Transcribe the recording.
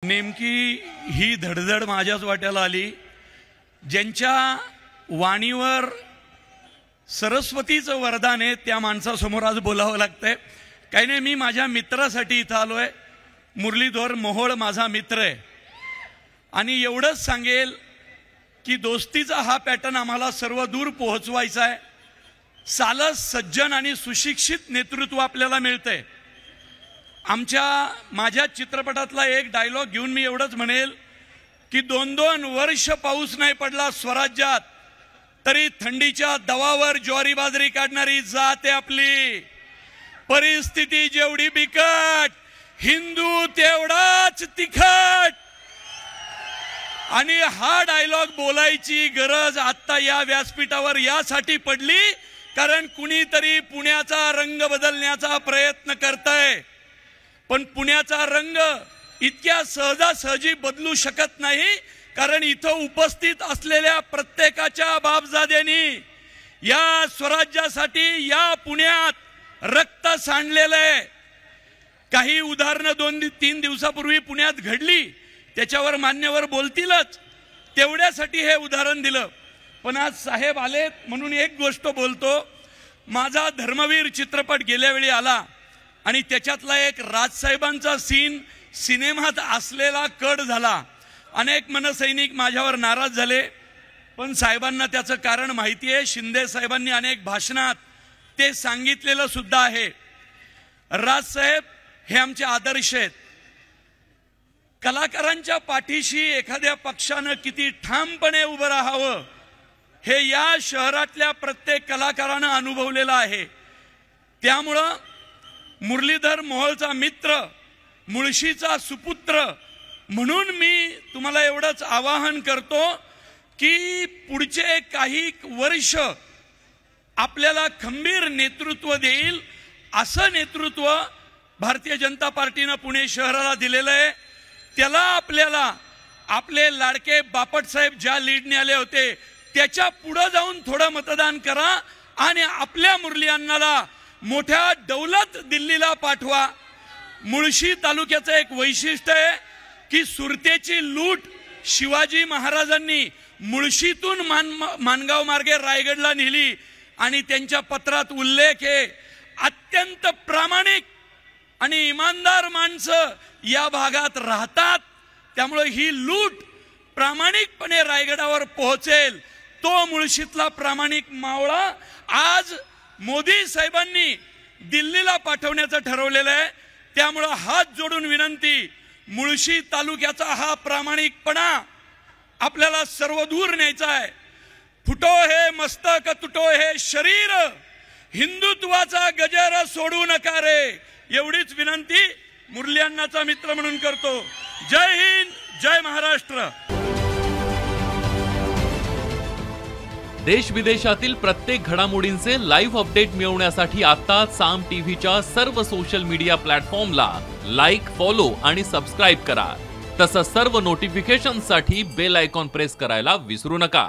नेमकी ही धडधड माझ्याच वाट्याला आली, ज्यांच्या वाणीवर सरस्वतीचं वरदान आहे त्या माणसासमोर आज बोलावं लागतंय. काही नाही, मी माझ्या मित्रासाठी इथं आलोय. मुरलीधर मोहोळ माझा मित्र आहे आणि एवढंच सांगेल की दोस्तीचा हा पॅटर्न आम्हाला सर्व दूर पोहोचवायचा आहे. सालस सज्जन आणि सुशिक्षित नेतृत्व आपल्याला मिळतंय. माझ्या चित्रपटातला एक डायलॉग घेऊन मी एवढंच म्हणेल की 2-2 वर्ष पाऊस नाही पडला स्वराज्यात तरी थंडीच्या दवावर ज्वारी बाजरी काढणारी जात आहे आपली. परिस्थिती जेवढी बिकट, हिंदू तेवढाच तिखट. आणि हा डायलॉग बोलायची गरज आता या व्यासपीठावर यासाठी पडली कारण कुणीतरी पुण्याचा रंग बदलण्याचा प्रयत्न करतंय. पण पुण्याचा रंग इतक्या सहजासहजी बदलू शकत नाही, कारण इथं उपस्थित असलेल्या प्रत्येकाच्या बापजाद्यांनी या स्वराज्यासाठी या पुण्यात रक्त सांडलेलं आहे. काही उदाहरणं 2-3 दिवसापूर्वी पुण्यात घडली, त्याच्यावर मान्यवर बोलतीलच, तेवढ्यासाठी हे उदाहरण दिलं. पण आज साहेब आलेत म्हणून एक गोष्ट बोलतो. माझा धर्मवीर चित्रपट गेल्या वेळी आला आणि त्याच्यातला एक राजसाहेबांचा सीन सिनेमात असलेला कट झाला. अनेक मनसैनिक माझ्यावर नाराज झाले, पण साहेबांना त्याचं कारण माहिती आहे. शिंदे साहेबांनी अनेक भाषणात ते सांगितलेलं सुद्धा आहे. राजसाहेब हे आमचे आदर्श आहेत. कलाकारांच्या पाठीशी एखाद्या पक्षानं किती ठामपणे उभं राहावं हे या शहरातल्या प्रत्येक कलाकारानं अनुभवलेलं आहे. त्यामुळं मुरलीधर मोहोळचा मित्र, मुळशीचा सुपुत्र म्हणून मी तुम्हाला एवढंच आवाहन करतो की पुढचे काही वर्ष आपल्याला खंबीर नेतृत्व देईल असं नेतृत्व भारतीय जनता पार्टीनं पुणे शहराला दिलेलं आहे. त्याला आपल्याला आपले लाडके बापटसाहेब ज्या लीडने आले होते त्याच्या पुढे जाऊन थोडं मतदान करा आणि आपल्या मुरली अण्णाला मोठ्या दौलत दिल्लीला पाठवा. मुळशी तालुक्याचं एक वैशिष्ट्य आहे की सुरतेची लूट शिवाजी महाराजांनी मुळशीतून मानगाव मार्गे रायगडला नेली आणि त्यांच्या पत्रात उल्लेख आहे अत्यंत प्रामाणिक आणि इमानदार माणसं या भागात राहतात. त्यामुळे ही लूट प्रामाणिकपणे रायगडावर पोहोचेल. तो मुळशीतला प्रामाणिक मावळा आज मोदी साहेबांनी दिल्लीला पाठवण्याचं ठरवलेलं आहे. त्यामुळे हात जोडून विनंती, मुळशी तालुक्याचा हा प्रामाणिकपणा आपल्याला सर्व दूर न्यायचा आहे. फुटो हे मस्तक तुटो हे शरीर, हिंदुत्वाचा गजर सोडू नका रे, एवढीच विनंती मुरली अण्णाचा मित्र म्हणून करतो. जय हिंद, जय महाराष्ट्र. देश विदेशातील प्रत्येक घडामोडींचे लाईव्ह अपडेट मिळवण्यासाठी आता साम टीव्हीच्या सर्व सोशल मीडिया प्लॅटफॉर्मला लाईक, फॉलो आणि सबस्क्राईब करा. तसंच सर्व नोटिफिकेशनसाठी बेल आयकॉन प्रेस करायला विसरू नका.